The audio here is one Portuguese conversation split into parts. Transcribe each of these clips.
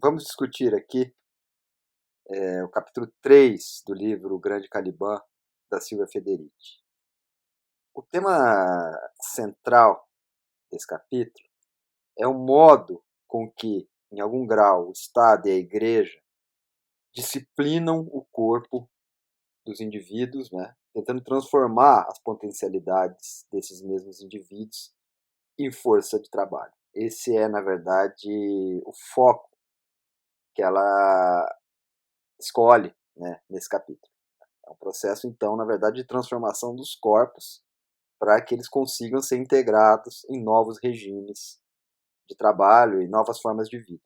Vamos discutir aqui o capítulo 3 do livro O Grande Caliban, da Silvia Federici. O tema central desse capítulo é o modo com que, em algum grau, o Estado e a Igreja disciplinam o corpo dos indivíduos, né, tentando transformar as potencialidades desses mesmos indivíduos em força de trabalho. Esse é, na verdade, o foco que ela escolhe, né, nesse capítulo. É um processo, então, na verdade, de transformação dos corpos para que eles consigam ser integrados em novos regimes de trabalho e novas formas de vida.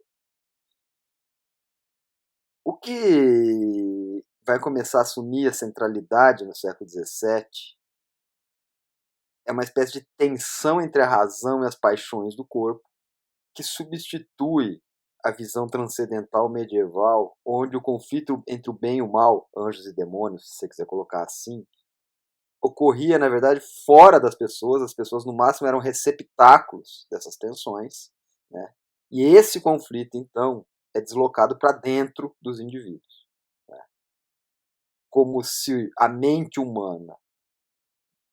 O que vai começar a assumir a centralidade no século XVII é uma espécie de tensão entre a razão e as paixões do corpo, que substitui a visão transcendental medieval, onde o conflito entre o bem e o mal, anjos e demônios, se você quiser colocar assim, ocorria, na verdade, fora das pessoas. As pessoas, no máximo, eram receptáculos dessas tensões, né? E esse conflito, então, é deslocado para dentro dos indivíduos, né? Como se a mente humana,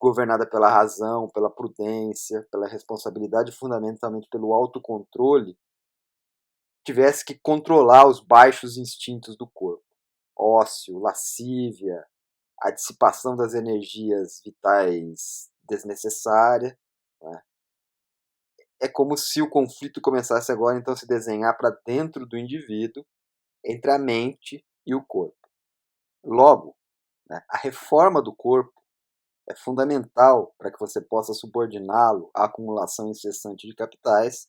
governada pela razão, pela prudência, pela responsabilidade, fundamentalmente pelo autocontrole, tivesse que controlar os baixos instintos do corpo. Ócio, lascívia, a dissipação das energias vitais desnecessária, né? É como se o conflito começasse agora então a se desenhar para dentro do indivíduo, entre a mente e o corpo. Logo, né, a reforma do corpo é fundamental para que você possa subordiná-lo à acumulação incessante de capitais,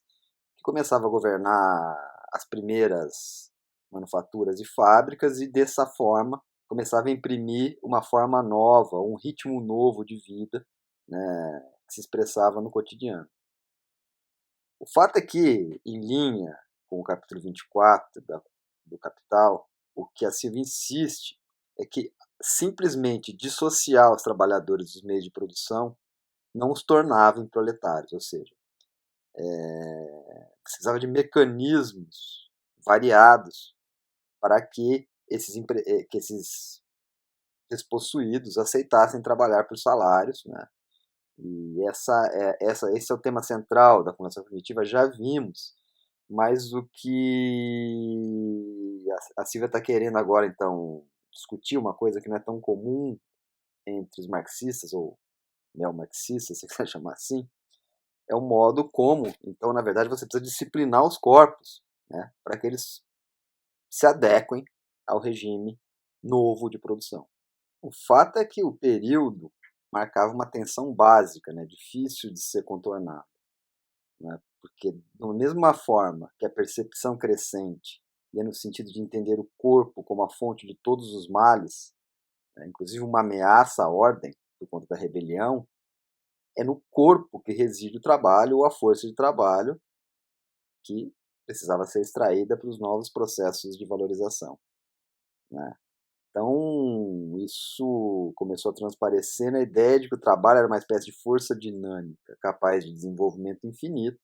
que começava a governar as primeiras manufaturas e fábricas, e dessa forma começava a imprimir uma forma nova, um ritmo novo de vida, né, que se expressava no cotidiano. O fato é que, em linha com o capítulo 24 do Capital, o que a Silvia insiste é que simplesmente dissociar os trabalhadores dos meios de produção não os tornava em proletários, ou seja, precisava de mecanismos variados para que esses despossuídos aceitassem trabalhar por salários, né? E esse é o tema central da Fundação Primitiva, já vimos, mas o que a Silvia está querendo agora, então, discutir uma coisa que não é tão comum entre os marxistas, ou neomarxistas, se quiser chamar assim, é o modo como, então, na verdade, você precisa disciplinar os corpos, né, para que eles se adequem ao regime novo de produção. O fato é que o período marcava uma tensão básica, né, difícil de ser contornada, né, porque, da mesma forma que a percepção crescente ia no sentido de entender o corpo como a fonte de todos os males, né, inclusive uma ameaça à ordem por conta da rebelião, é no corpo que reside o trabalho ou a força de trabalho que precisava ser extraída para os novos processos de valorização, né? Então, isso começou a transparecer na ideia de que o trabalho era uma espécie de força dinâmica, capaz de desenvolvimento infinito,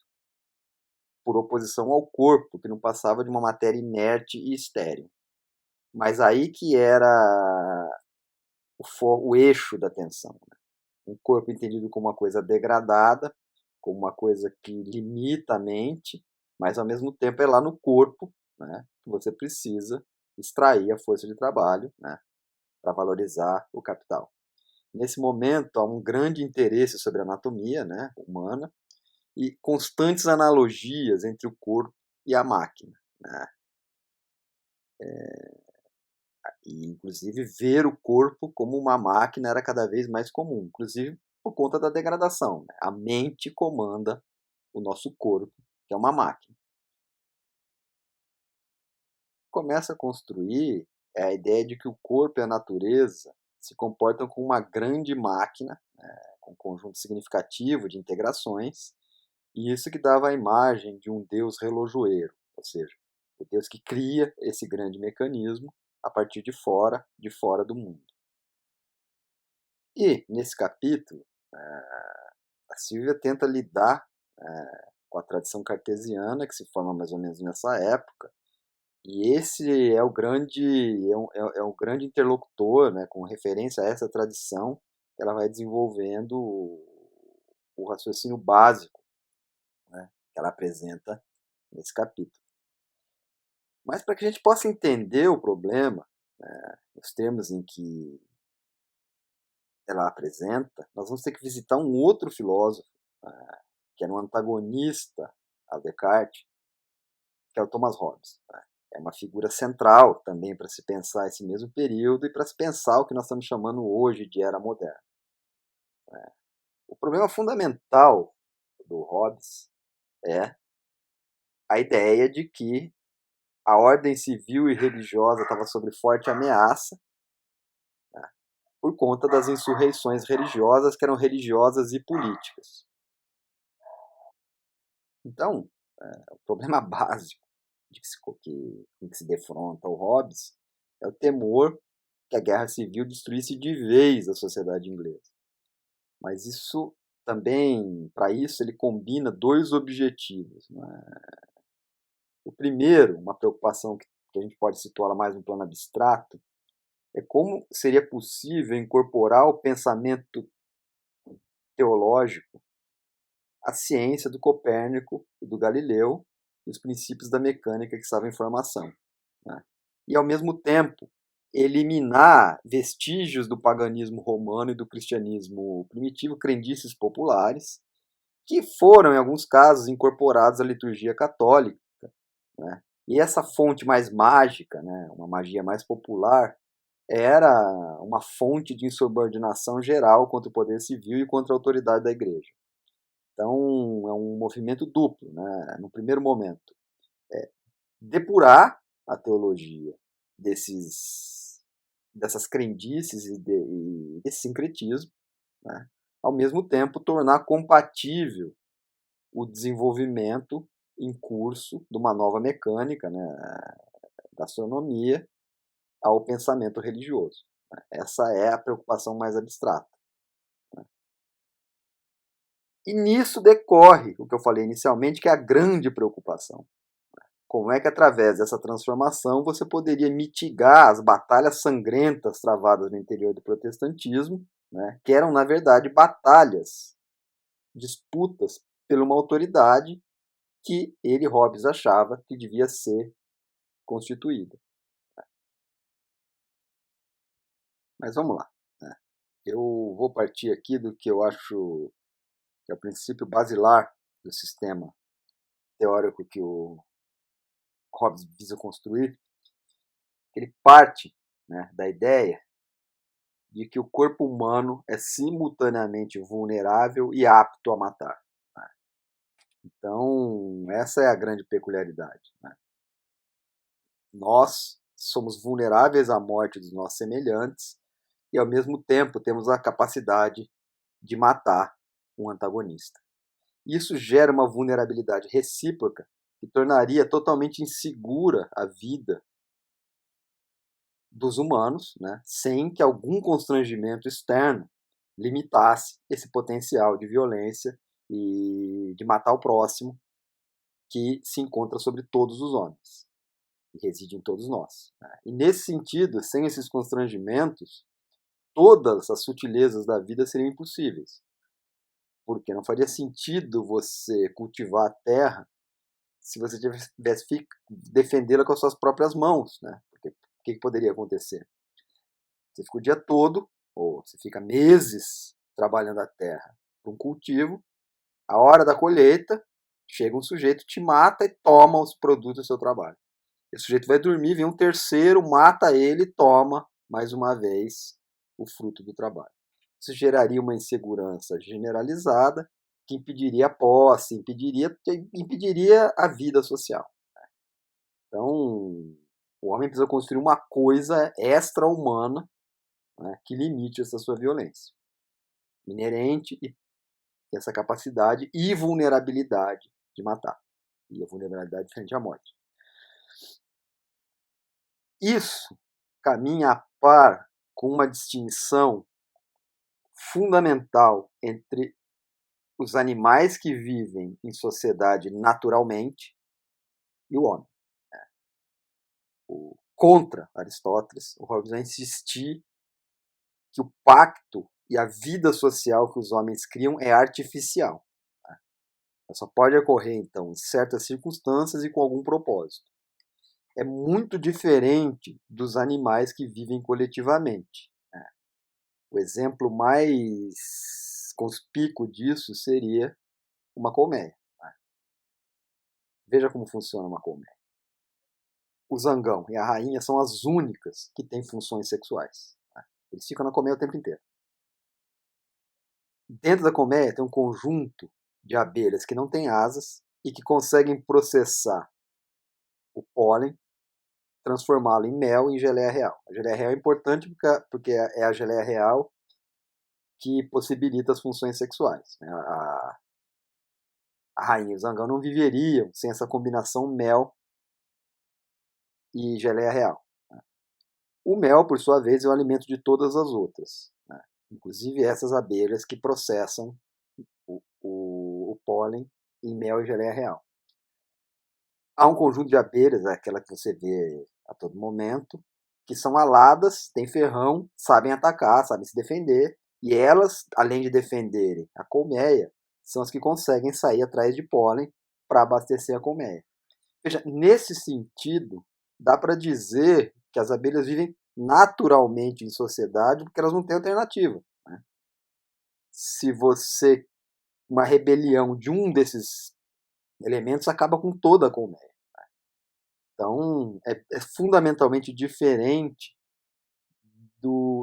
por oposição ao corpo, que não passava de uma matéria inerte e estéril. Mas aí que era o eixo da tensão, né? Um corpo entendido como uma coisa degradada, como uma coisa que limita a mente, mas ao mesmo tempo é lá no corpo, né, que você precisa extrair a força de trabalho, né, para valorizar o capital. Nesse momento há um grande interesse sobre a anatomia, né, humana, e constantes analogias entre o corpo e a máquina, né? E inclusive ver o corpo como uma máquina era cada vez mais comum, inclusive por conta da degradação, né? A mente comanda o nosso corpo, que é uma máquina. Começa a construir a ideia de que o corpo e a natureza se comportam como uma grande máquina, né, com um conjunto significativo de integrações, e isso que dava a imagem de um Deus relojoeiro, ou seja, o Deus que cria esse grande mecanismo a partir de fora do mundo. E, nesse capítulo, a Silvia tenta lidar com a tradição cartesiana, que se forma mais ou menos nessa época, E esse é o grande, é um grande interlocutor, né, com referência a essa tradição, que ela vai desenvolvendo o raciocínio básico, né, que ela apresenta nesse capítulo. Mas para que a gente possa entender o problema, né, os termos em que ela apresenta, nós vamos ter que visitar um outro filósofo, que era um antagonista a Descartes, que é o Thomas Hobbes. É uma figura central também para se pensar esse mesmo período e para se pensar o que nós estamos chamando hoje de era moderna. O problema fundamental do Hobbes é a ideia de que a ordem civil e religiosa estava sob forte ameaça, né, por conta das insurreições religiosas, que eram religiosas e políticas. Então, o problema básico que se defronta o Hobbes é o temor que a guerra civil destruísse de vez a sociedade inglesa. Mas isso também, para isso, ele combina dois objetivos. Né? O primeiro, uma preocupação que a gente pode situá-la mais no plano abstrato, é como seria possível incorporar o pensamento teológico à ciência do Copérnico e do Galileu e os princípios da mecânica que estavam em formação. Né? E, ao mesmo tempo, eliminar vestígios do paganismo romano e do cristianismo primitivo, crendices populares, que foram, em alguns casos, incorporados à liturgia católica. Né? E essa fonte mais mágica, né, uma magia mais popular, era uma fonte de insubordinação geral contra o poder civil e contra a autoridade da igreja. Então, é um movimento duplo. Né? No primeiro momento, depurar a teologia dessas crendices e desse sincretismo, né? Ao mesmo tempo tornar compatível o desenvolvimento em curso de uma nova mecânica, né, da astronomia ao pensamento religioso. Né? Essa é a preocupação mais abstrata. Né? E nisso decorre o que eu falei inicialmente, que é a grande preocupação. Como é que, através dessa transformação, você poderia mitigar as batalhas sangrentas travadas no interior do protestantismo, né, que eram, na verdade, batalhas, disputas por uma autoridade que ele, Hobbes, achava que devia ser constituída. Mas vamos lá. Né? Eu vou partir aqui do que eu acho que é o princípio basilar do sistema teórico que o Hobbes visa construir. Ele parte, né, da ideia de que o corpo humano é simultaneamente vulnerável e apto a matar. Né? Então, essa é a grande peculiaridade. Né? Nós somos vulneráveis à morte dos nossos semelhantes e, ao mesmo tempo, temos a capacidade de matar um antagonista. Isso gera uma vulnerabilidade recíproca que tornaria totalmente insegura a vida dos humanos, né, sem que algum constrangimento externo limitasse esse potencial de violência e de matar o próximo que se encontra sobre todos os homens e reside em todos nós. Né? E nesse sentido, sem esses constrangimentos, todas as sutilezas da vida seriam impossíveis, porque não faria sentido você cultivar a terra se você tivesse que defendê-la com as suas próprias mãos, né? Porque o que poderia acontecer? Você fica o dia todo, ou você fica meses trabalhando a terra para um cultivo, a hora da colheita, chega um sujeito, te mata e toma os produtos do seu trabalho. Esse sujeito vai dormir, vem um terceiro, mata ele e toma, mais uma vez, o fruto do trabalho. Isso geraria uma insegurança generalizada que impediria a posse, impediria a vida social. Então, o homem precisa construir uma coisa extra-humana, né, que limite essa sua violência inerente e essa capacidade e vulnerabilidade de matar. E a vulnerabilidade frente à morte. Isso caminha a par com uma distinção fundamental entre os animais que vivem em sociedade naturalmente e o homem. contra Aristóteles, o Hobbes vai insistir que o pacto e a vida social que os homens criam é artificial. Tá? Ela só pode ocorrer, então, em certas circunstâncias e com algum propósito. É muito diferente dos animais que vivem coletivamente. Né? O exemplo mais conspícuo disso seria uma colmeia. Né? Veja como funciona uma colmeia. O zangão e a rainha são as únicas que têm funções sexuais. Né? Eles ficam na colmeia o tempo inteiro. Dentro da colmeia tem um conjunto de abelhas que não têm asas e que conseguem processar o pólen, transformá-lo em mel e em geleia real. A geleia real é importante porque é a geleia real que possibilita as funções sexuais. Né? A rainha e o zangão não viveriam sem essa combinação mel e geleia real. Né? O mel, por sua vez, é o alimento de todas as outras, né? Inclusive essas abelhas que processam o pólen em mel e geleia real. Há um conjunto de abelhas, aquela que você vê a todo momento, que são aladas, têm ferrão, sabem atacar, sabem se defender, e elas, além de defenderem a colmeia, são as que conseguem sair atrás de pólen para abastecer a colmeia. Veja, nesse sentido, dá para dizer que as abelhas vivem naturalmente em sociedade porque elas não têm alternativa. Né? Se você uma rebelião de um desses elementos acaba com toda a colmeia. Então, é fundamentalmente diferente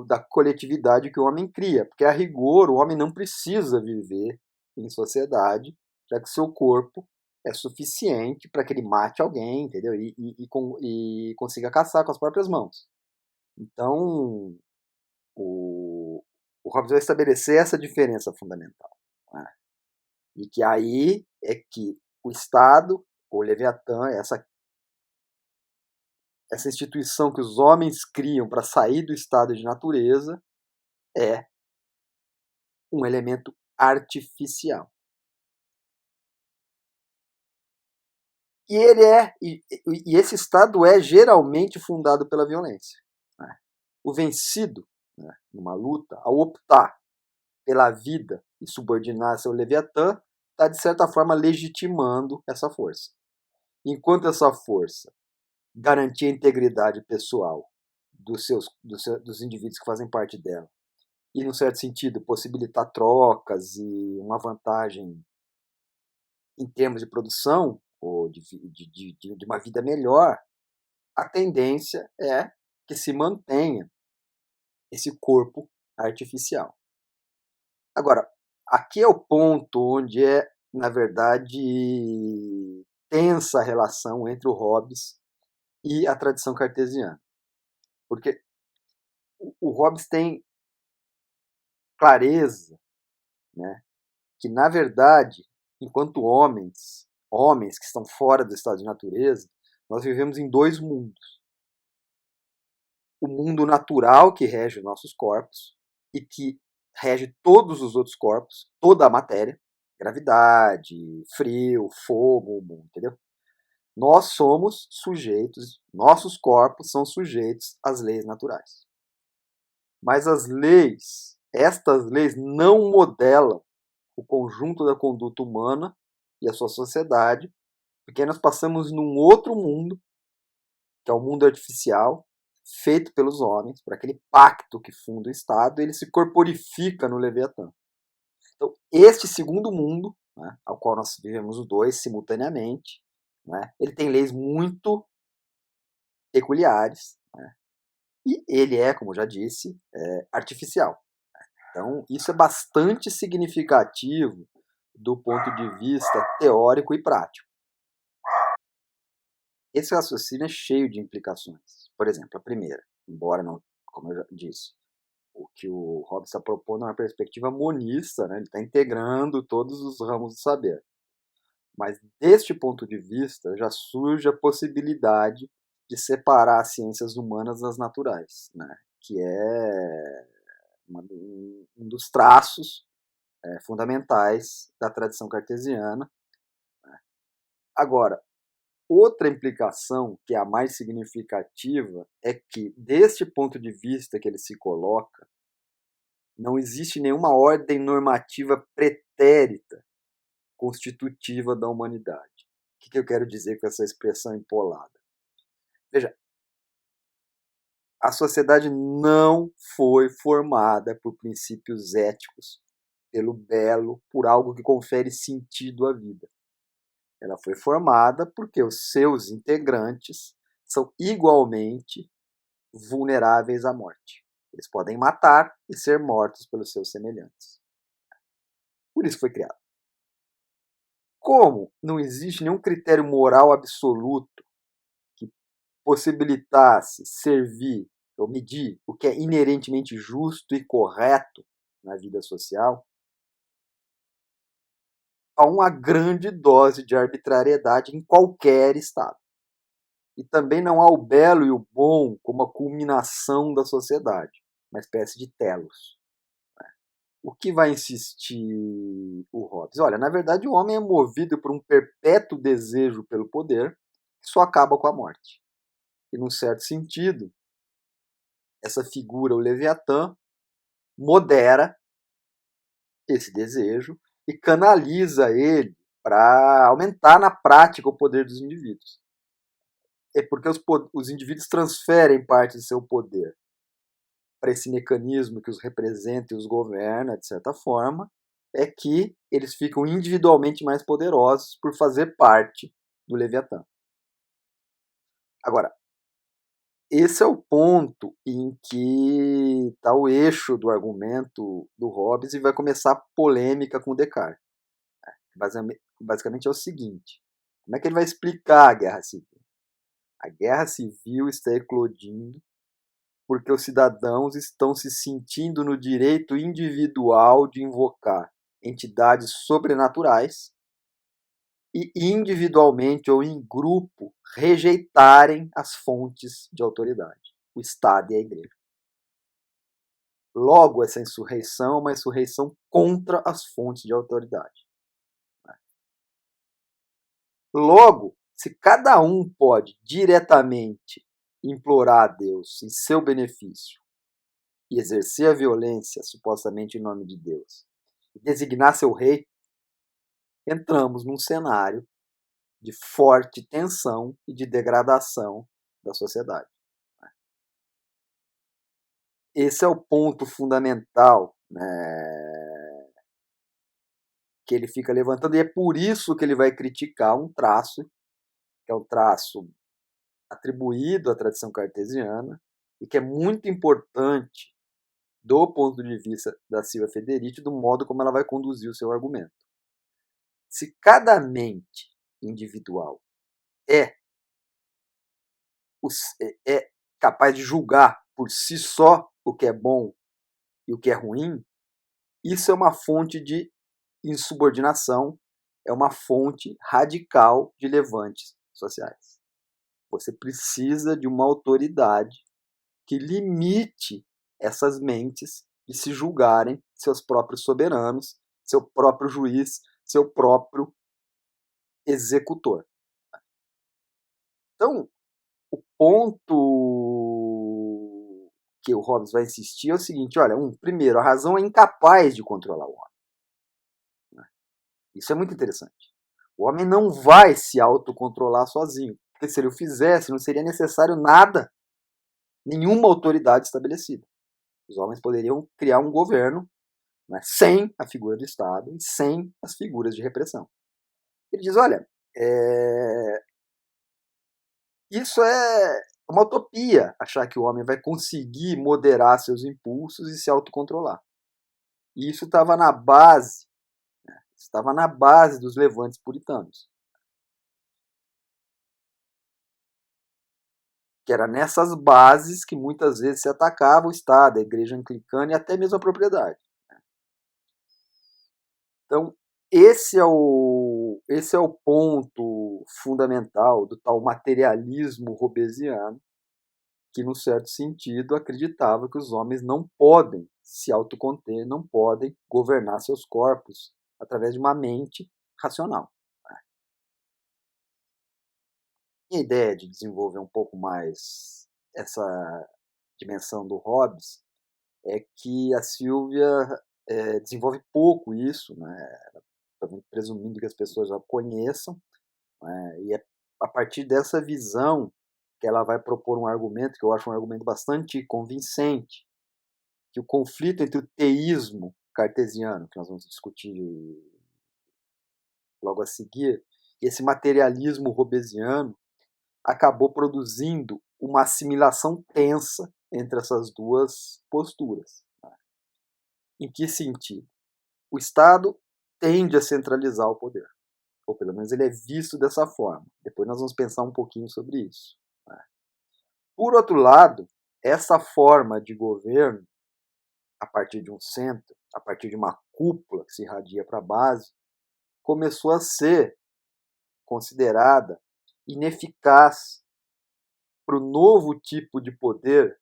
da coletividade que o homem cria, porque a rigor o homem não precisa viver em sociedade, já que seu corpo é suficiente para que ele mate alguém, entendeu? E consiga caçar com as próprias mãos. Então, o Hobbes vai estabelecer essa diferença fundamental. Né? E que aí é que o Estado, o Leviatã, essa instituição que os homens criam para sair do estado de natureza, é um elemento artificial. E esse estado é geralmente fundado pela violência. Né? O vencido, né, numa luta, ao optar pela vida e subordinar seu Leviatã, está de certa forma legitimando essa força. Enquanto essa força garantir a integridade pessoal dos indivíduos que fazem parte dela e, num certo sentido, possibilitar trocas e uma vantagem em termos de produção ou de uma vida melhor, a tendência é que se mantenha esse corpo artificial. Agora, aqui é o ponto onde na verdade, tensa a relação entre o Hobbes e a tradição cartesiana. Porque o Hobbes tem clareza, né, que, na verdade, enquanto homens que estão fora do estado de natureza, nós vivemos em dois mundos. O mundo natural que rege os nossos corpos e que rege todos os outros corpos, toda a matéria, gravidade, frio, fogo, entendeu? Nós somos sujeitos, nossos corpos são sujeitos às leis naturais. Mas estas leis não modelam o conjunto da conduta humana e a sua sociedade, porque nós passamos num outro mundo, que é o mundo artificial, feito pelos homens, por aquele pacto que funda o Estado, ele se corporifica no Leviatã. Então, este segundo mundo, né, ao qual nós vivemos os dois simultaneamente, né, ele tem leis muito peculiares, né, e ele é, como já disse, artificial. Então, isso é bastante significativo do ponto de vista teórico e prático. Esse raciocínio é cheio de implicações. Por exemplo, a primeira, embora não, como eu já disse, o que o Hobbes está propondo é uma perspectiva monista, né? Ele está integrando todos os ramos do saber. Mas deste ponto de vista já surge a possibilidade de separar as ciências humanas das naturais, né? Que é um dos traços fundamentais da tradição cartesiana. Agora, Outra implicação, que é a mais significativa, é que, deste ponto de vista que ele se coloca, não existe nenhuma ordem normativa pretérita constitutiva da humanidade. O que eu quero dizer com essa expressão empolada? Veja, a sociedade não foi formada por princípios éticos, pelo belo, por algo que confere sentido à vida. Ela foi formada porque os seus integrantes são igualmente vulneráveis à morte. Eles podem matar e ser mortos pelos seus semelhantes. Por isso foi criado. Como não existe nenhum critério moral absoluto que possibilitasse servir ou medir o que é inerentemente justo e correto na vida social, há uma grande dose de arbitrariedade em qualquer estado. E também não há o belo e o bom como a culminação da sociedade, uma espécie de telos. O que vai insistir o Hobbes? Olha, na verdade o homem é movido por um perpétuo desejo pelo poder que só acaba com a morte. E, num certo sentido, essa figura, o Leviatã, modera esse desejo e canaliza ele para aumentar na prática o poder dos indivíduos. É porque os indivíduos transferem parte de seu poder para esse mecanismo que os representa e os governa, de certa forma, é que eles ficam individualmente mais poderosos por fazer parte do Leviatã. Agora, esse é o ponto em que está o eixo do argumento do Hobbes e vai começar a polêmica com Descartes. Basicamente é o seguinte: como é que ele vai explicar a guerra civil? A guerra civil está eclodindo porque os cidadãos estão se sentindo no direito individual de invocar entidades sobrenaturais e individualmente ou em grupo rejeitarem as fontes de autoridade, o Estado e a Igreja. Logo, essa insurreição é uma insurreição contra as fontes de autoridade. Logo, se cada um pode diretamente implorar a Deus em seu benefício e exercer a violência supostamente em nome de Deus e designar seu rei, entramos num cenário de forte tensão e de degradação da sociedade. Esse é o ponto fundamental, né, que ele fica levantando, e é por isso que ele vai criticar um traço, que é um traço atribuído à tradição cartesiana, e que é muito importante do ponto de vista da Silvia Federici, do modo como ela vai conduzir o seu argumento. Se cada mente individual é, é capaz de julgar por si só o que é bom e o que é ruim, isso é uma fonte de insubordinação, é uma fonte radical de levantes sociais. Você precisa de uma autoridade que limite essas mentes de se julgarem seus próprios soberanos, seu próprio juiz, seu próprio executor. Então, o ponto que o Hobbes vai insistir é o seguinte: olha, primeiro, a razão é incapaz de controlar o homem. Isso é muito interessante. O homem não vai se autocontrolar sozinho, porque se ele o fizesse, não seria necessário nada, nenhuma autoridade estabelecida. Os homens poderiam criar um governo, né, sem a figura do Estado e sem as figuras de repressão. Ele diz, olha, isso é uma utopia, achar que o homem vai conseguir moderar seus impulsos e se autocontrolar. E isso estava na base, dos levantes puritanos. Que era nessas bases que muitas vezes se atacava o Estado, a igreja anglicana e até mesmo a propriedade. Então, esse é o ponto fundamental do tal materialismo hobbesiano, que, num certo sentido, acreditava que os homens não podem se autoconter, não podem governar seus corpos através de uma mente racional. minha ideia de desenvolver um pouco mais essa dimensão do Hobbes é que a Silvia desenvolve pouco isso, né, presumindo que as pessoas já conheçam, né, e é a partir dessa visão que ela vai propor um argumento que eu acho um argumento bastante convincente, que o conflito entre o teísmo cartesiano, que nós vamos discutir logo a seguir, e esse materialismo hobbesiano acabou produzindo uma assimilação tensa entre essas duas posturas. Em que sentido? O Estado tende a centralizar o poder, ou pelo menos ele é visto dessa forma. Depois nós vamos pensar um pouquinho sobre isso. Por outro lado, essa forma de governo, a partir de um centro, a partir de uma cúpula que se irradia para a base, começou a ser considerada ineficaz para o novo tipo de poder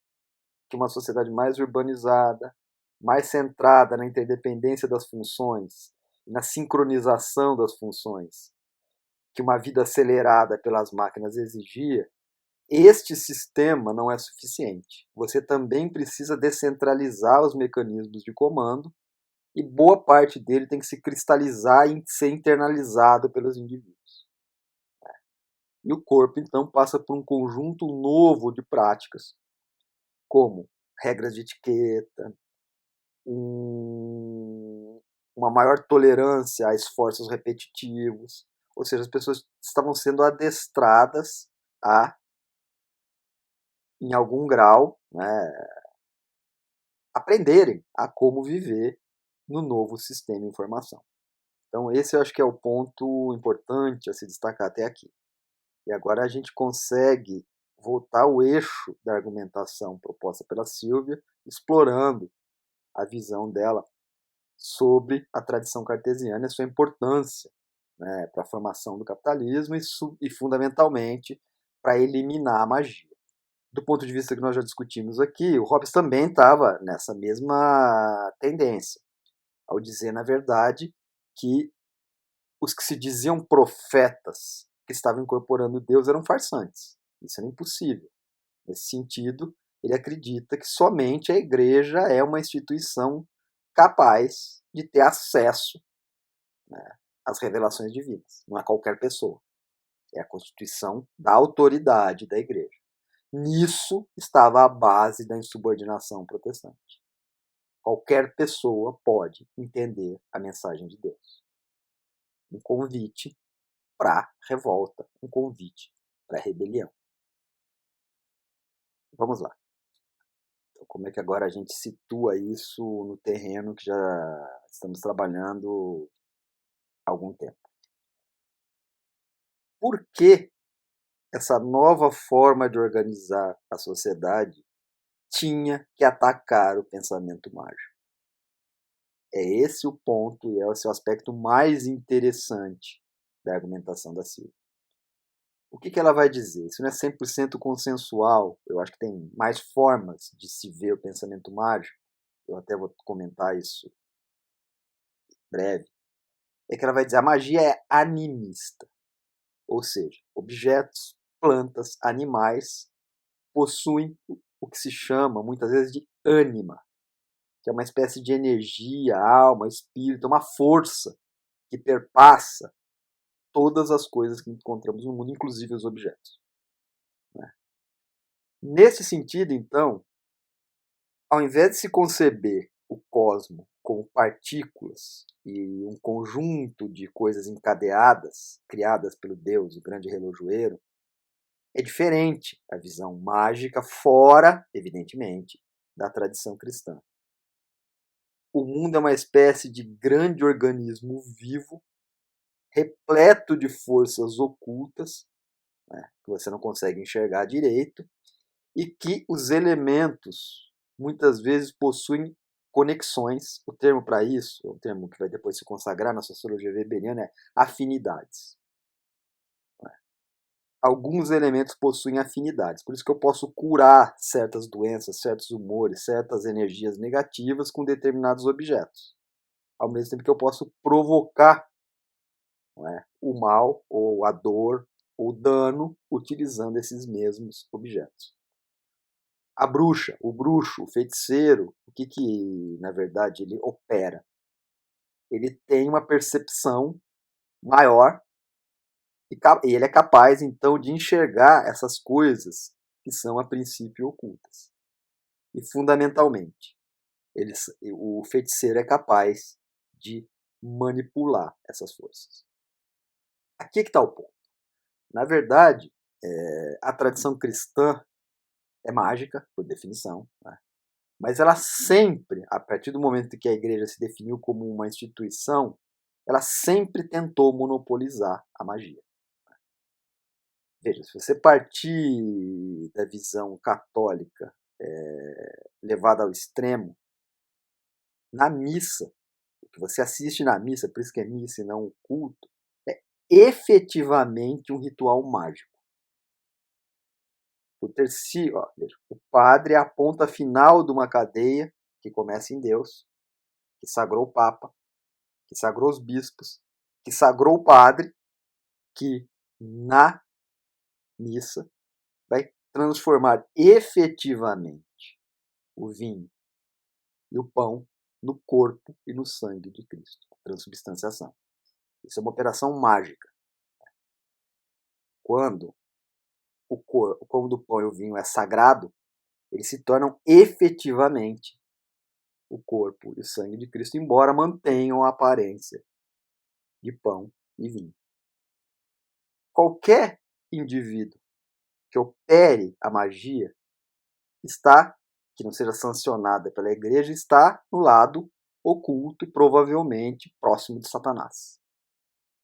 que uma sociedade mais urbanizada, mais centrada na interdependência das funções, na sincronização das funções, que uma vida acelerada pelas máquinas exigia, este sistema não é suficiente. Você também precisa descentralizar os mecanismos de comando e boa parte dele tem que se cristalizar e ser internalizado pelos indivíduos. E o corpo, então, passa por um conjunto novo de práticas, como regras de etiqueta, uma maior tolerância a esforços repetitivos, ou seja, as pessoas estavam sendo adestradas a, em algum grau, né, aprenderem a como viver no novo sistema de informação. Então esse eu acho que é o ponto importante a se destacar até aqui. E agora a gente consegue voltar ao eixo da argumentação proposta pela Silvia, explorando a visão dela sobre a tradição cartesiana e sua importância, né, para a formação do capitalismo e fundamentalmente, para eliminar a magia. Do ponto de vista que nós já discutimos aqui, o Hobbes também estava nessa mesma tendência, ao dizer, na verdade, que os que se diziam profetas que estavam incorporando Deus eram farsantes. Isso era impossível. Nesse sentido, ele acredita que somente a igreja é uma instituição capaz de ter acesso, né, às revelações divinas. Não é qualquer pessoa. É a constituição da autoridade da igreja. Nisso estava a base da insubordinação protestante. Qualquer pessoa pode entender a mensagem de Deus. Um convite para revolta, um convite para rebelião. Vamos lá. Então, como é que agora a gente situa isso no terreno que já estamos trabalhando há algum tempo? Por que essa nova forma de organizar a sociedade tinha que atacar o pensamento mágico? É esse o ponto e esse é o aspecto mais interessante da argumentação da Silvia. O que ela vai dizer? Isso não é 100% consensual. Eu acho que tem mais formas de se ver o pensamento mágico. Eu até vou comentar isso em breve. É que ela vai dizer a magia é animista. Ou seja, objetos, plantas, animais possuem o que se chama muitas vezes de ânima, que é uma espécie de energia, alma, espírito, uma força que perpassa todas as coisas que encontramos no mundo, inclusive os objetos. Nesse sentido, então, ao invés de se conceber o cosmos como partículas e um conjunto de coisas encadeadas, criadas pelo Deus, o grande relojoeiro, é diferente a visão mágica fora, evidentemente, da tradição cristã. O mundo é uma espécie de grande organismo vivo, repleto de forças ocultas, né, que você não consegue enxergar direito, e que os elementos muitas vezes possuem conexões. O termo para isso, o termo que vai depois se consagrar na sociologia weberiana, é afinidades. Alguns elementos possuem afinidades, por isso que eu posso curar certas doenças, certos humores, certas energias negativas com determinados objetos, ao mesmo tempo que eu posso provocar, não é, o mal ou a dor ou dano utilizando esses mesmos objetos. A bruxa, o bruxo, o feiticeiro, o que na verdade ele opera? Ele tem uma percepção maior e ele é capaz então de enxergar essas coisas que são a princípio ocultas. E fundamentalmente, o feiticeiro é capaz de manipular essas forças. Aqui que está o ponto. Na verdade, a tradição cristã é mágica, por definição, né? Mas ela sempre, a partir do momento que a igreja se definiu como uma instituição, ela sempre tentou monopolizar a magia. Veja, se você partir da visão católica levada ao extremo, na missa, o que você assiste na missa, por isso que é missa e não culto, é efetivamente um ritual mágico. O padre é a ponta final de uma cadeia que começa em Deus, que sagrou o Papa, que sagrou os bispos, que sagrou o padre, que na missa vai transformar efetivamente o vinho e o pão no corpo e no sangue de Cristo. Transubstanciação. Isso é uma operação mágica. Quando o pão e o vinho é sagrado, eles se tornam efetivamente o corpo e o sangue de Cristo, embora mantenham a aparência de pão e vinho. Qualquer indivíduo que opere a magia que não seja sancionada pela igreja, está no lado oculto e provavelmente próximo de Satanás.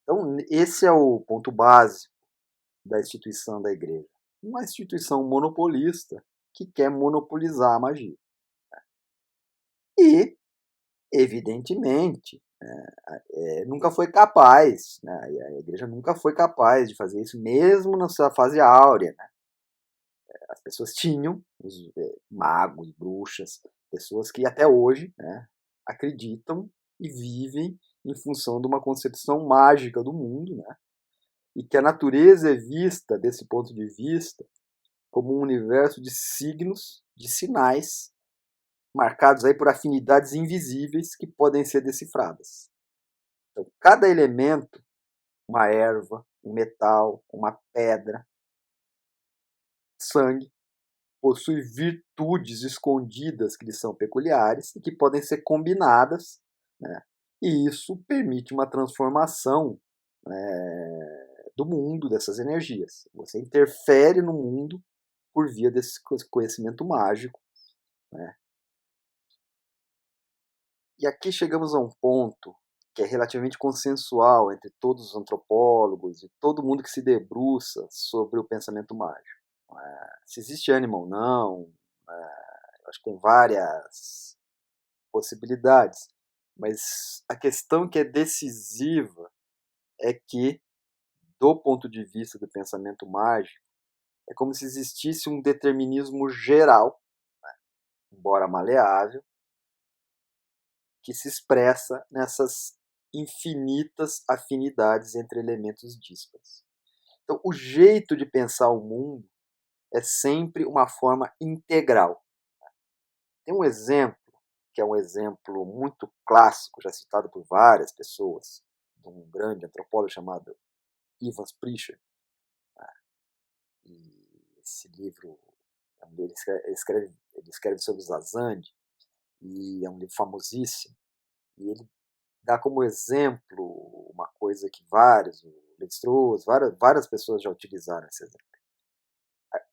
Então, esse é o ponto básico da instituição da igreja. Uma instituição monopolista que quer monopolizar a magia. E, evidentemente, nunca foi capaz, né? A igreja nunca foi capaz de fazer isso, mesmo na sua fase áurea. Né? As pessoas tinham os magos, bruxas, pessoas que até hoje, né, acreditam e vivem em função de uma concepção mágica do mundo, né? E que a natureza é vista, desse ponto de vista, como um universo de signos, de sinais, marcados aí por afinidades invisíveis que podem ser decifradas. Então, cada elemento, uma erva, um metal, uma pedra, sangue, possui virtudes escondidas que lhe são peculiares e que podem ser combinadas, né? E isso permite uma transformação do mundo, dessas energias. Você interfere no mundo por via desse conhecimento mágico. Né? E aqui chegamos a um ponto que é relativamente consensual entre todos os antropólogos e todo mundo que se debruça sobre o pensamento mágico. Se existe ânima ou não, acho que tem várias possibilidades, mas a questão que é decisiva é que, do ponto de vista do pensamento mágico, é como se existisse um determinismo geral, embora maleável, que se expressa nessas infinitas afinidades entre elementos díspares. Então, o jeito de pensar o mundo é sempre uma forma integral. Tem um exemplo, que é um exemplo muito clássico, já citado por várias pessoas, de um grande antropólogo chamado Ivan Pritchard. E esse livro, ele escreve sobre Zazande, e é um livro famosíssimo. E ele dá como exemplo uma coisa que várias pessoas já utilizaram esse exemplo.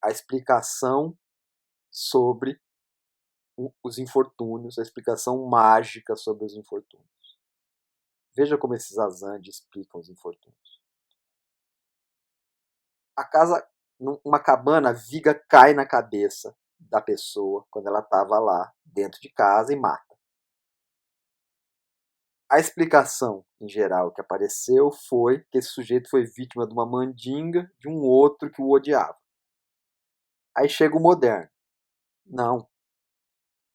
A explicação sobre os infortúnios, a explicação mágica sobre os infortúnios. Veja como esses Zazande explicam os infortúnios. Uma cabana, a viga cai na cabeça da pessoa quando ela estava lá dentro de casa e mata. A explicação, em geral, que apareceu foi que esse sujeito foi vítima de uma mandinga de um outro que o odiava. Aí chega o moderno. Não.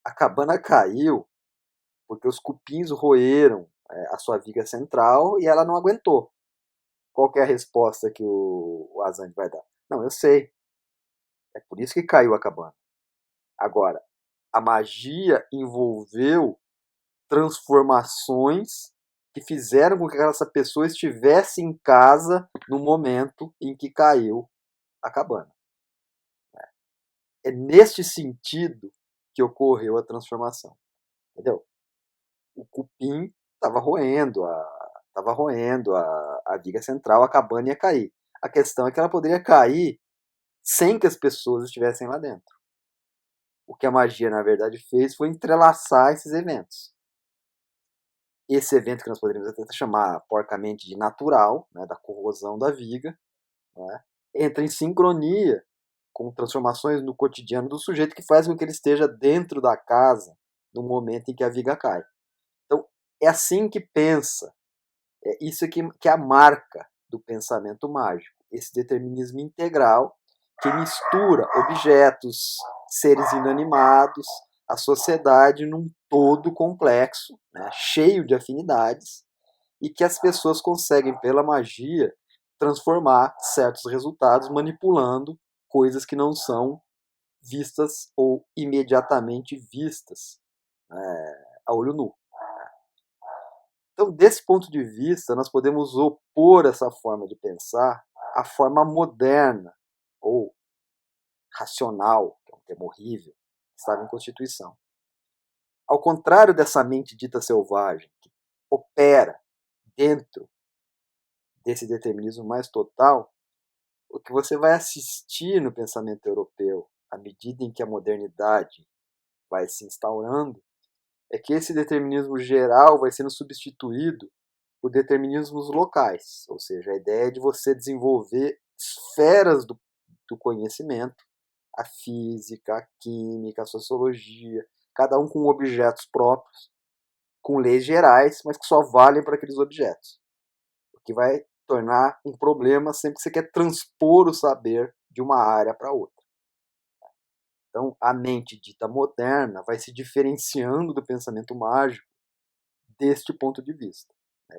A cabana caiu porque os cupins roeram a sua viga central e ela não aguentou. Qual que é a resposta que o Azandi vai dar? Não, eu sei. É por isso que caiu a cabana. Agora, a magia envolveu transformações que fizeram com que essa pessoa estivesse em casa no momento em que caiu a cabana. É neste sentido que ocorreu a transformação. Entendeu? O cupim estava roendo a viga central, a cabana ia cair. A questão é que ela poderia cair sem que as pessoas estivessem lá dentro. O que a magia, na verdade, fez foi entrelaçar esses eventos. Esse evento que nós poderíamos até chamar porcamente de natural, né, da corrosão da viga, né, entra em sincronia com transformações no cotidiano do sujeito que faz com que ele esteja dentro da casa no momento em que a viga cai. Então, é assim que pensa. Isso que é a marca do pensamento mágico. Esse determinismo integral que mistura objetos, seres inanimados, a sociedade num todo complexo, né, cheio de afinidades, e que as pessoas conseguem, pela magia, transformar certos resultados manipulando coisas que não são vistas ou imediatamente vistas a olho nu. Então, desse ponto de vista, nós podemos opor essa forma de pensar à forma moderna ou racional, que é um termo horrível, que estava em Constituição. Ao contrário dessa mente dita selvagem, que opera dentro desse determinismo mais total, o que você vai assistir no pensamento europeu, à medida em que a modernidade vai se instaurando, é que esse determinismo geral vai sendo substituído por determinismos locais, ou seja, a ideia de você desenvolver esferas do conhecimento, a física, a química, a sociologia, cada um com objetos próprios, com leis gerais, mas que só valem para aqueles objetos. O que vai tornar um problema sempre que você quer transpor o saber de uma área para outra. Então, a mente dita moderna vai se diferenciando do pensamento mágico deste ponto de vista.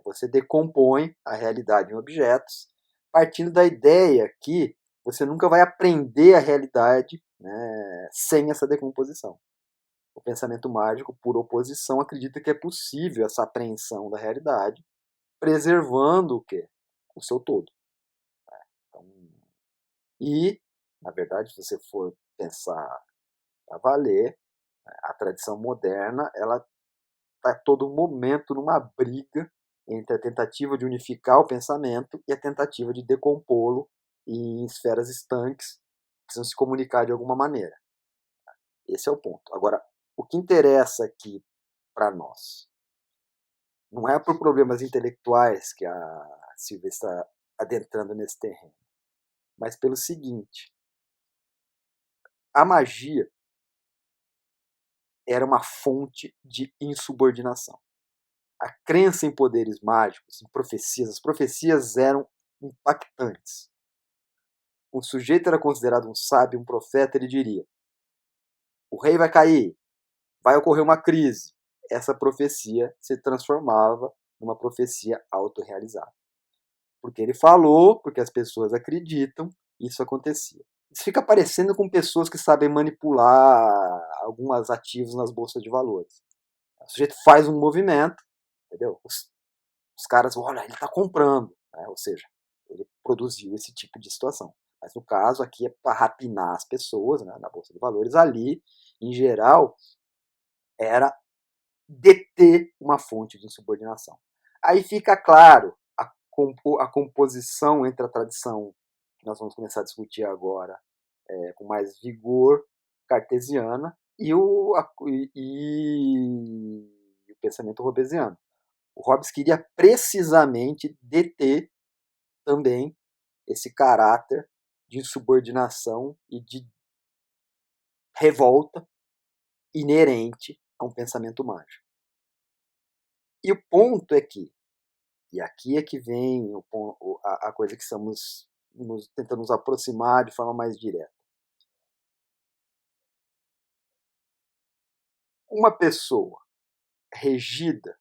Você decompõe a realidade em objetos, partindo da ideia que você nunca vai aprender a realidade, né, sem essa decomposição. O pensamento mágico, por oposição, acredita que é possível essa apreensão da realidade, preservando o quê? O seu todo. Então, e, na verdade, se você for pensar para valer, a tradição moderna ela está a todo momento numa briga entre a tentativa de unificar o pensamento e a tentativa de decompô-lo em esferas estanques que precisam se comunicar de alguma maneira. Esse é o ponto. Agora, o que interessa aqui para nós não é por problemas intelectuais que a Silvia está adentrando nesse terreno, mas pelo seguinte: a magia era uma fonte de insubordinação. A crença em poderes mágicos, em profecias, as profecias eram impactantes. O sujeito era considerado um sábio, um profeta, ele diria: o rei vai cair, vai ocorrer uma crise. Essa profecia se transformava numa profecia autorrealizada. Porque ele falou, porque as pessoas acreditam, isso acontecia. Isso fica parecendo com pessoas que sabem manipular alguns ativos nas bolsas de valores. O sujeito faz um movimento, entendeu? Os caras, olha, ele está comprando, né? Ou seja, ele produziu esse tipo de situação. Mas no caso aqui é para rapinar as pessoas, né, na Bolsa de Valores. Ali, em geral, era deter uma fonte de insubordinação. Aí fica claro a composição entre a tradição que nós vamos começar a discutir agora com mais vigor cartesiana e o pensamento hobbesiano. O Hobbes queria precisamente deter também esse caráter de insubordinação e de revolta inerente a um pensamento mágico. E o ponto é que, e aqui é que vem a coisa que estamos tentando nos aproximar de forma mais direta. Uma pessoa regida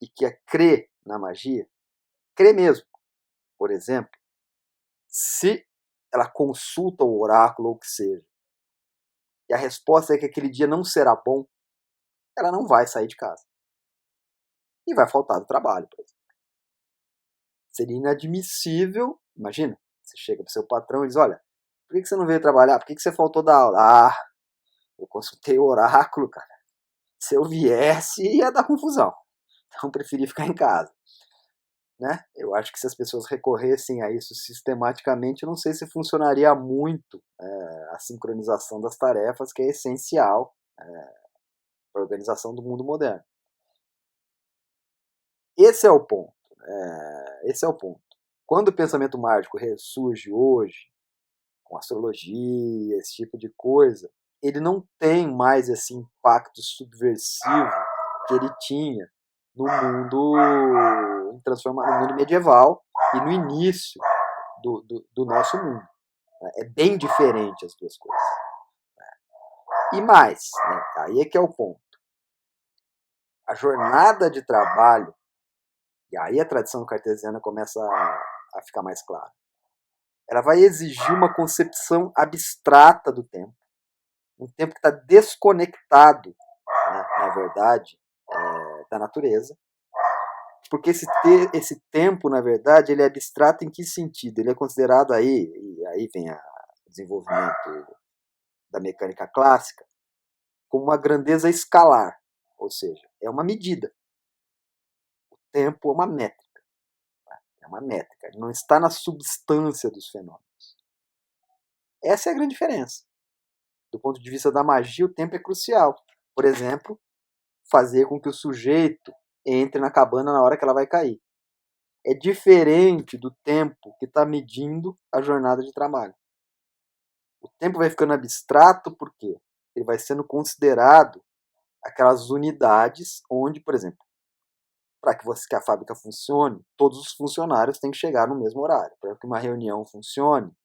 e que crê na magia, crê mesmo, por exemplo, se ela consulta o oráculo ou o que seja, e a resposta é que aquele dia não será bom, ela não vai sair de casa. E vai faltar do trabalho, por exemplo. Seria inadmissível, imagina, você chega para o seu patrão e diz, olha, por que você não veio trabalhar? Por que você faltou da aula? Ah, eu consultei o oráculo, cara. Se eu viesse, ia dar confusão. Então eu preferi ficar em casa. Né? Eu acho que se as pessoas recorressem a isso sistematicamente, eu não sei se funcionaria muito a sincronização das tarefas, que é essencial para a organização do mundo moderno. Esse é o ponto. Esse é o ponto. Quando o pensamento mágico ressurge hoje, com astrologia, esse tipo de coisa, ele não tem mais esse impacto subversivo que ele tinha no mundo no mundo medieval e no início do nosso mundo. É bem diferente as duas coisas. E mais, né, aí é que é o ponto. A jornada de trabalho, e aí a tradição cartesiana começa a ficar mais clara, ela vai exigir uma concepção abstrata do tempo. Um tempo que está desconectado, né, na verdade, da natureza. Porque esse tempo, na verdade, ele é abstrato em que sentido? Ele é considerado aí, e aí vem o desenvolvimento da mecânica clássica, como uma grandeza escalar, ou seja, é uma medida. O tempo é uma métrica. É uma métrica, ele não está na substância dos fenômenos. Essa é a grande diferença. Do ponto de vista da magia, o tempo é crucial. Por exemplo, fazer com que o sujeito entre na cabana na hora que ela vai cair. É diferente do tempo que está medindo a jornada de trabalho. O tempo vai ficando abstrato porque ele vai sendo considerado aquelas unidades onde, por exemplo, para que a fábrica funcione, todos os funcionários têm que chegar no mesmo horário. Para que uma reunião funcione,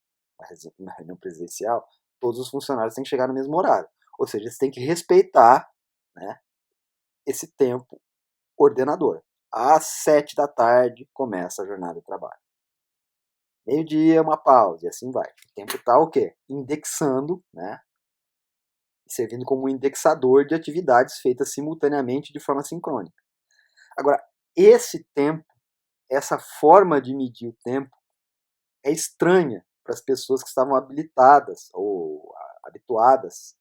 uma reunião presencial, todos os funcionários têm que chegar no mesmo horário. Ou seja, eles têm que respeitar, né, esse tempo ordenador. Às 7 da tarde começa a jornada de trabalho. Meio-dia, uma pausa, e assim vai. O tempo está o quê? Indexando, né? Servindo como um indexador de atividades feitas simultaneamente de forma sincrônica. Agora, esse tempo, essa forma de medir o tempo, é estranha para as pessoas que estavam habilitadas ou habituadas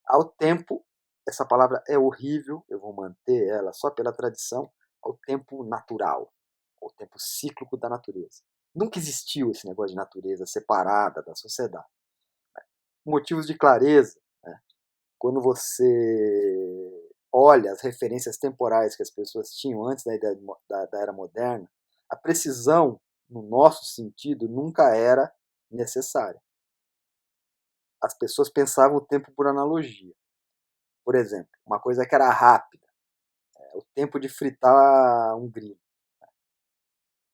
ao tempo. Essa palavra é horrível, eu vou manter ela só pela tradição, ao tempo natural, ao tempo cíclico da natureza. Nunca existiu esse negócio de natureza separada da sociedade. Motivos de clareza, né? Quando você olha as referências temporais que as pessoas tinham antes da era moderna, a precisão, no nosso sentido, nunca era necessária. As pessoas pensavam o tempo por analogia. Por exemplo, uma coisa que era rápida, o tempo de fritar um grilo.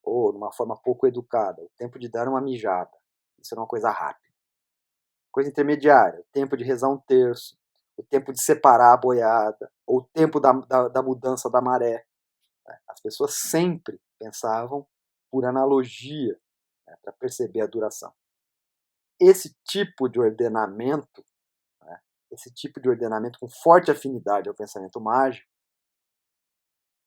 Ou, de uma forma pouco educada, o tempo de dar uma mijada. Isso era uma coisa rápida. Coisa intermediária, o tempo de rezar um terço, o tempo de separar a boiada, ou o tempo da mudança da maré. As pessoas sempre pensavam por analogia, né, para perceber a duração. Esse tipo de ordenamento, né, esse tipo de ordenamento com forte afinidade ao pensamento mágico,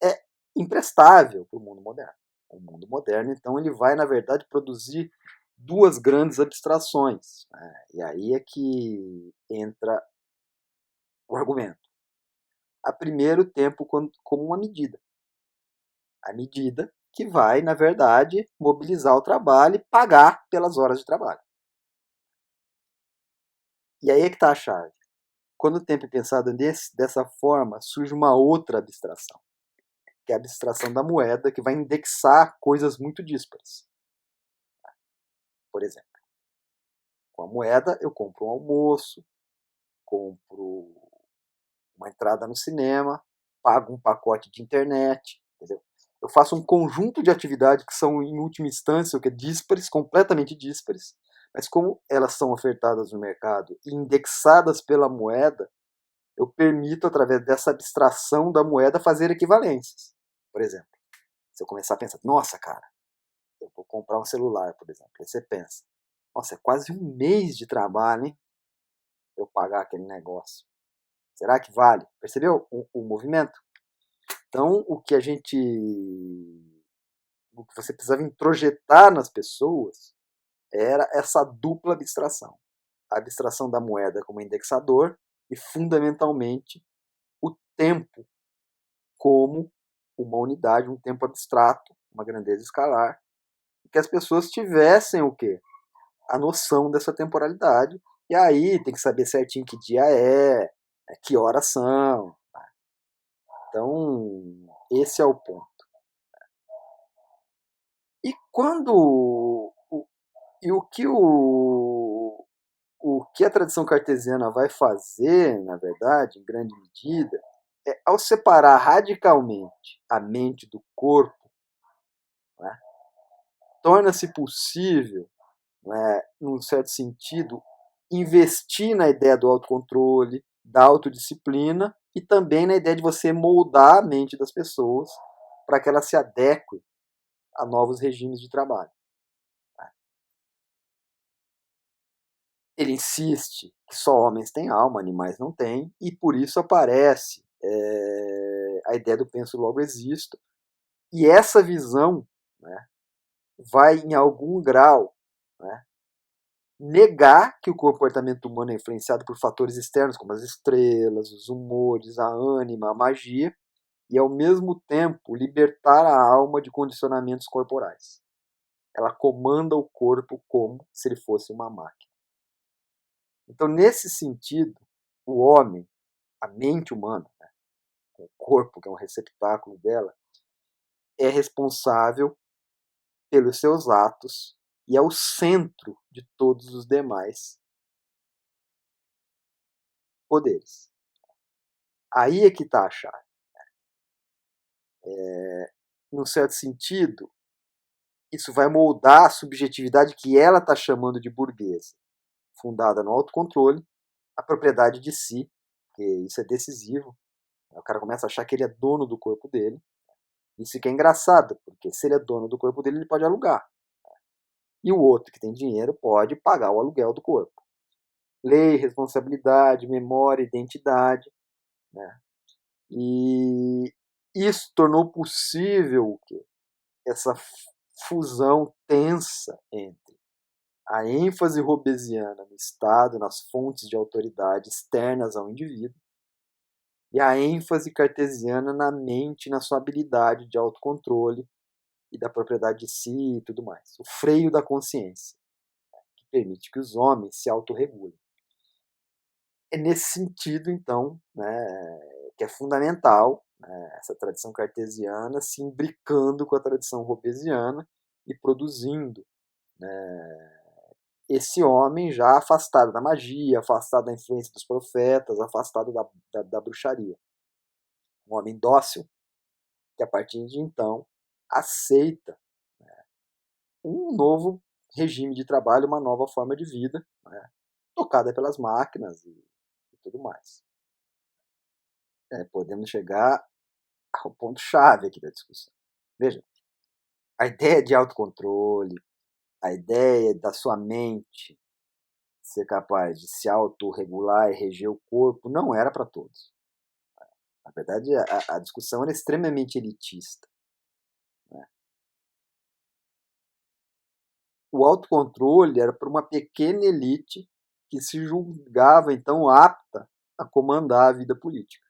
é imprestável para o mundo moderno. O mundo moderno, então, ele vai, na verdade, produzir duas grandes abstrações. Né? E aí é que entra o argumento. A primeiro, o tempo como uma medida. A medida que vai, na verdade, mobilizar o trabalho e pagar pelas horas de trabalho. E aí é que está a chave. Quando o tempo é pensado dessa forma, surge uma outra abstração, que é a abstração da moeda, que vai indexar coisas muito díspares. Por exemplo, com a moeda eu compro um almoço, compro uma entrada no cinema, pago um pacote de internet, entendeu? Eu faço um conjunto de atividades que são, em última instância, o que é díspares, completamente díspares, mas como elas são ofertadas no mercado e indexadas pela moeda, eu permito, através dessa abstração da moeda, fazer equivalências. Por exemplo, se eu começar a pensar, nossa, cara, vou comprar um celular, por exemplo. Aí você pensa, nossa, é quase um mês de trabalho, hein? Eu pagar aquele negócio. Será que vale? Percebeu o movimento? Então, o que você precisava introjetar nas pessoas era essa dupla abstração. A abstração da moeda como indexador e, fundamentalmente, o tempo como uma unidade, um tempo abstrato, uma grandeza escalar, e que as pessoas tivessem o quê? A noção dessa temporalidade. E aí tem que saber certinho que dia que horas são. Então, esse é o ponto. E quando e o que a tradição cartesiana vai fazer, na verdade, em grande medida, é ao separar radicalmente a mente do corpo, né, torna-se possível, né, num certo sentido, investir na ideia do autocontrole, da autodisciplina e também na ideia de você moldar a mente das pessoas para que elas se adequem a novos regimes de trabalho. Ele insiste que só homens têm alma, animais não têm, e por isso aparece a ideia do penso logo existo. E essa visão, né, vai, em algum grau, né, negar que o comportamento humano é influenciado por fatores externos, como as estrelas, os humores, a ânima, a magia, e ao mesmo tempo libertar a alma de condicionamentos corporais. Ela comanda o corpo como se ele fosse uma máquina. Então, nesse sentido, o homem, a mente humana, né, o corpo, que é um receptáculo dela, é responsável pelos seus atos e é o centro de todos os demais poderes. Aí é que está a chave. Num certo sentido, isso vai moldar a subjetividade que ela está chamando de burguesa, fundada no autocontrole, a propriedade de si, porque isso é decisivo. O cara começa a achar que ele é dono do corpo dele. Isso que é engraçado, porque se ele é dono do corpo dele, ele pode alugar. E o outro que tem dinheiro pode pagar o aluguel do corpo. Lei, responsabilidade, memória, identidade. Né? E isso tornou possível o quê? Essa fusão tensa entre a ênfase hobbesiana no Estado, nas fontes de autoridade externas ao indivíduo, e a ênfase cartesiana na mente, na sua habilidade de autocontrole e da propriedade de si e tudo mais. O freio da consciência, que permite que os homens se autorregulem. É nesse sentido, então, né, que é fundamental, né, essa tradição cartesiana se imbricando com a tradição hobbesiana e produzindo, né, esse homem já afastado da magia, afastado da influência dos profetas, afastado da bruxaria. Um homem dócil que, a partir de então, aceita, né, um novo regime de trabalho, uma nova forma de vida, né, tocada pelas máquinas e tudo mais. Podemos chegar ao ponto-chave aqui da discussão. Veja, a ideia de autocontrole, a ideia da sua mente ser capaz de se autorregular e reger o corpo, não era para todos. Na verdade, a discussão era extremamente elitista. Né? O autocontrole era para uma pequena elite que se julgava, então, apta a comandar a vida política.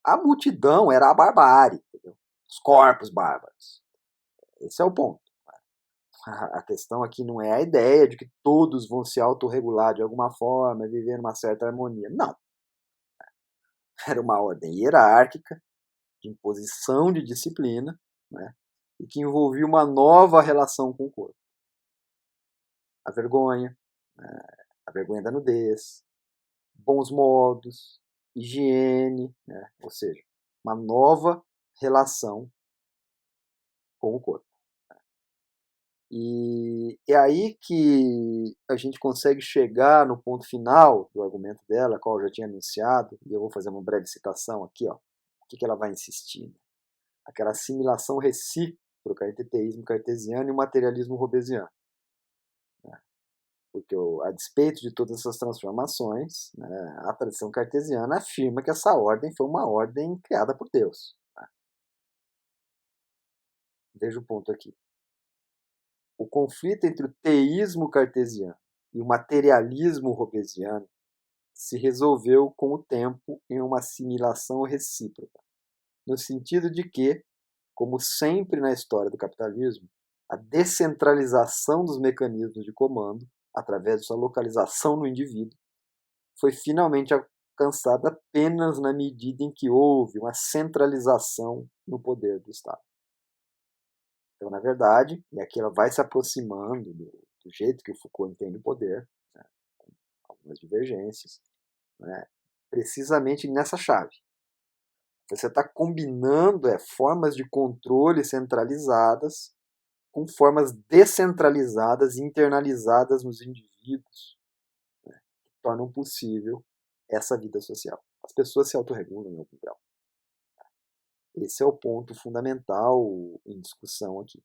A multidão era a barbárie, entendeu? Os corpos bárbaros. Esse é o ponto. A questão aqui não é a ideia de que todos vão se autorregular de alguma forma, viver numa certa harmonia. Não. Era uma ordem hierárquica, de imposição de disciplina, né, e que envolvia uma nova relação com o corpo. A vergonha, né, a vergonha da nudez, bons modos, higiene, né, ou seja, uma nova relação com o corpo. E é aí que a gente consegue chegar no ponto final do argumento dela, qual eu já tinha anunciado, e eu vou fazer uma breve citação aqui, ó. O que ela vai insistir? Aquela assimilação recíproca trocar entre teísmo cartesiano e materialismo hobbesiano. Porque, a despeito de todas essas transformações, né, a tradição cartesiana afirma que essa ordem foi uma ordem criada por Deus. Veja o ponto aqui. O conflito entre o teísmo cartesiano e o materialismo hobbesiano se resolveu com o tempo em uma assimilação recíproca, no sentido de que, como sempre na história do capitalismo, a descentralização dos mecanismos de comando, através de sua localização no indivíduo, foi finalmente alcançada apenas na medida em que houve uma centralização no poder do Estado. Então, na verdade, e aqui ela vai se aproximando do jeito que o Foucault entende o poder, né, com algumas divergências, né, precisamente nessa chave. Você está combinando formas de controle centralizadas com formas descentralizadas e internalizadas nos indivíduos, né, que tornam possível essa vida social. As pessoas se autorregulam em algum grau. Esse é o ponto fundamental em discussão aqui.